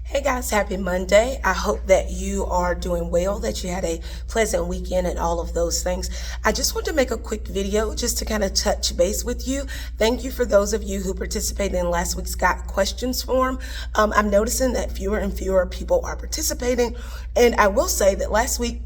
Hey guys, happy Monday. I hope that you are doing well, that you had a pleasant weekend and all of those things. I just want to make a quick video just to kind of touch base with you. Thank you for those of you who participated in last week's Got Questions forum. I'm noticing that fewer and fewer people are participating. And I will say that last week,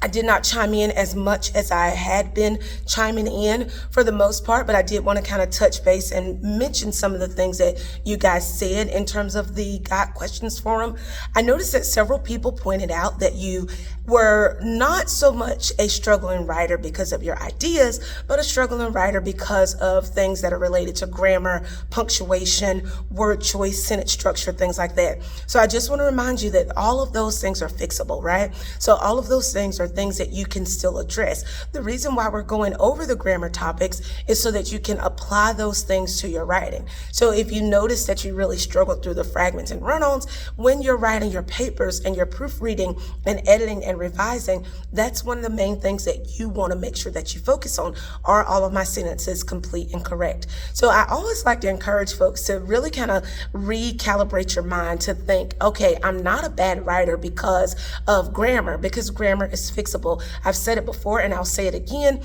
I did not chime in as much as I had been chiming in for the most part, but I did want to kind of touch base and mention some of the things that you guys said in terms of the Got Questions forum. I noticed that several people pointed out that you were not so much a struggling writer because of your ideas, but a struggling writer because of things that are related to grammar, punctuation, word choice, sentence structure, things like that. So I just want to remind you that all of those things are fixable, right? So all of those things are things that you can still address. The reason why we're going over the grammar topics is so that you can apply those things to your writing. So if you notice that you really struggle through the fragments and run-ons, when you're writing your papers and you're proofreading and editing and revising, that's one of the main things that you want to make sure that you focus on. Are all of my sentences complete and correct? So I always like to encourage folks to really kind of recalibrate your mind to think, okay, I'm not a bad writer because of grammar, because grammar is fixable. I've said it before and I'll say it again.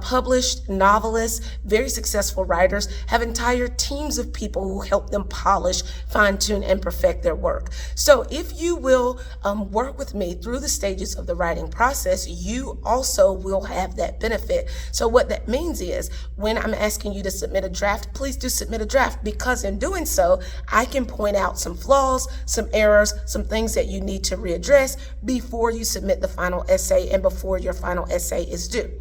Published novelists, very successful writers have entire teams of people who help them polish, fine-tune, and perfect their work. So if you will work with me through the stages of the writing process, you also will have that benefit. So what that means is when I'm asking you to submit a draft, please do submit a draft, because in doing so, I can point out some flaws, some errors, some things that you need to readdress before you submit the final essay and before your final essay is due.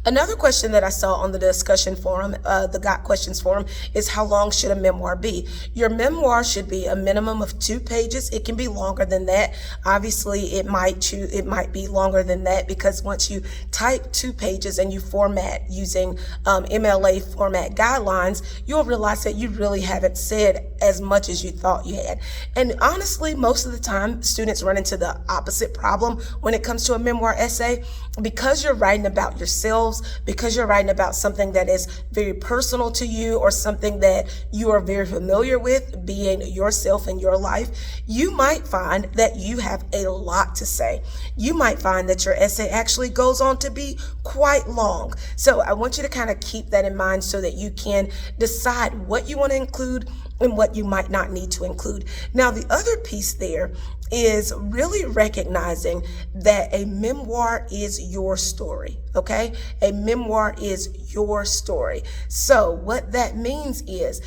Another question that I saw on the discussion forum, the Got Questions forum, is how long should a memoir be? Your memoir should be a minimum of 2 pages. It can be longer than that. Obviously, it might be longer than that, because once you type 2 pages and you format using MLA format guidelines, you'll realize that you really haven't said as much as you thought you had. And honestly, most of the time, students run into the opposite problem when it comes to a memoir essay. Because you're writing about yourselves, because you're writing about something that is very personal to you or something that you are very familiar with, being yourself in your life, you might find that you have a lot to say. You might find that your essay actually goes on to be quite long. So I want you to kind of keep that in mind so that you can decide what you want to include and what you might not need to include. Now, the other piece there is really recognizing that a memoir is your story, okay? A memoir is your story. So what that means is,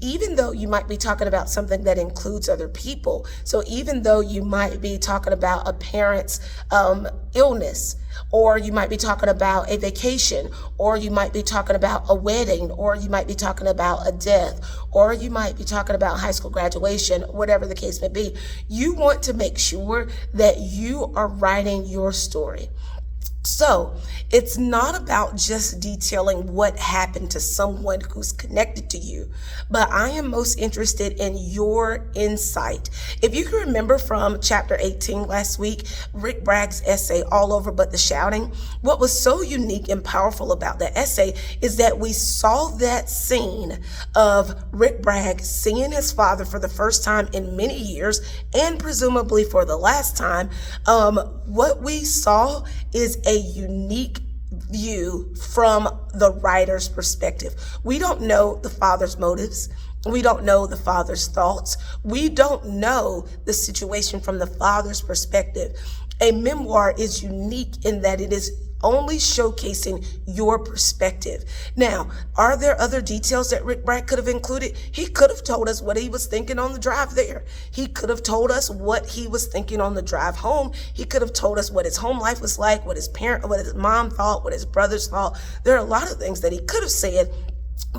even though you might be talking about something that includes other people, so even though you might be talking about a parent's illness, or you might be talking about a vacation, or you might be talking about a wedding, or you might be talking about a death, or you might be talking about high school graduation, whatever the case may be, you want to make sure that you are writing your story. So it's not about just detailing what happened to someone who's connected to you, but I am most interested in your insight. If you can remember from chapter 18 last week, Rick Bragg's essay, All Over But the Shouting, what was so unique and powerful about that essay is that we saw that scene of Rick Bragg seeing his father for the first time in many years, and presumably for the last time. What we saw is a unique view from the writer's perspective. We don't know the father's motives. We don't know the father's thoughts. We don't know the situation from the father's perspective. A memoir is unique in that it is only showcasing your perspective. Now, are there other details that Rick Bragg could have included? He could have told us what he was thinking on the drive there. He could have told us what he was thinking on the drive home. He could have told us what his home life was like, what his mom thought, what his brothers thought. There are a lot of things that he could have said,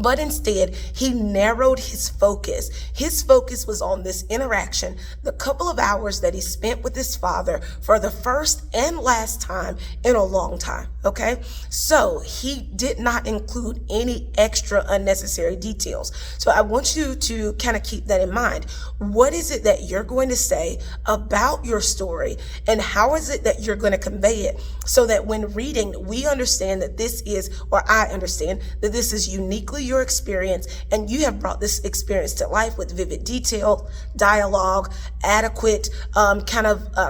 but instead, he narrowed his focus. His focus was on this interaction, the couple of hours that he spent with his father for the first and last time in a long time, okay? So he did not include any extra unnecessary details. So I want you to kind of keep that in mind. What is it that you're going to say about your story, and how is it that you're going to convey it so that when reading, we understand that this is, or I understand that this is unique uniquely your experience, and you have brought this experience to life with vivid detail, dialogue, adequate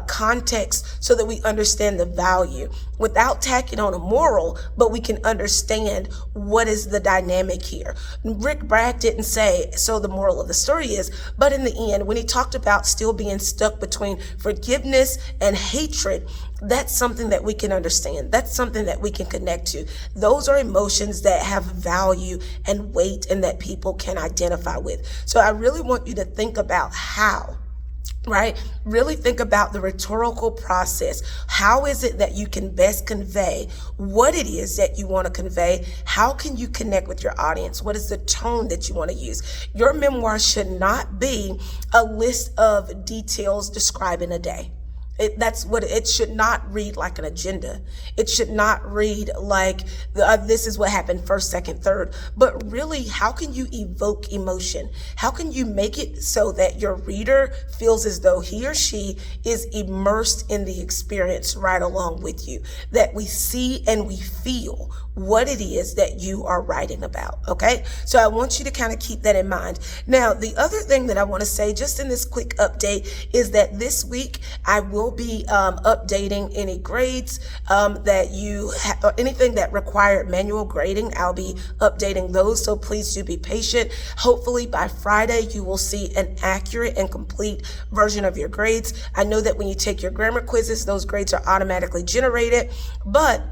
context, so that we understand the value without tacking on a moral, but we can understand what is the dynamic here. Rick Bragg didn't say, so the moral of the story is, but in the end, when he talked about still being stuck between forgiveness and hatred, that's something that we can understand. That's something that we can connect to. Those are emotions that have value and weight and that people can identify with. So I really want you to think about how. Right? Really think about the rhetorical process. How is it that you can best convey what it is that you want to convey? How can you connect with your audience? What is the tone that you want to use? Your memoir should not be a list of details describing a day. That's what it should not read, like an agenda. It should not read like this is what happened first, second, third, but really, how can you evoke emotion? How can you make it so that your reader feels as though he or she is immersed in the experience right along with you, that we see and we feel what it is that you are writing about, okay? So I want you to kind of keep that in mind. Now, the other thing that I want to say just in this quick update is that this week I will be updating any grades that you have, anything that required manual grading. I'll be updating those, so please do be patient. Hopefully by Friday you will see an accurate and complete version of your grades. I know that when you take your grammar quizzes, those grades are automatically generated, but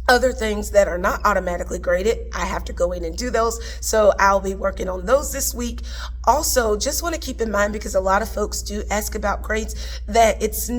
other things that are not automatically graded, I have to go in and do those. So I'll be working on those this week. Also, just want to keep in mind, because a lot of folks do ask about grades, that it's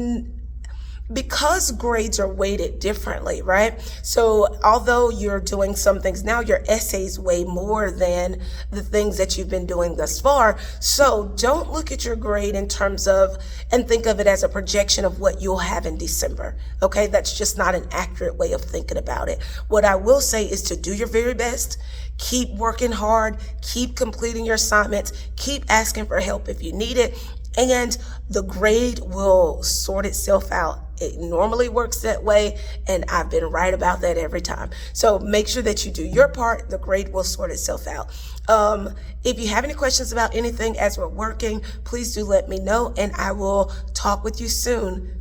because grades are weighted differently, right? So although you're doing some things now, your essays weigh more than the things that you've been doing thus far. So don't look at your grade in terms of, and think of it as a projection of what you'll have in December, okay? That's just not an accurate way of thinking about it. What I will say is to do your very best, keep working hard, keep completing your assignments, keep asking for help if you need it, and the grade will sort itself out. It normally works that way, and I've been right about that every time. So make sure that you do your part. The grade will sort itself out. If you have any questions about anything as we're working, please do let me know, and I will talk with you soon.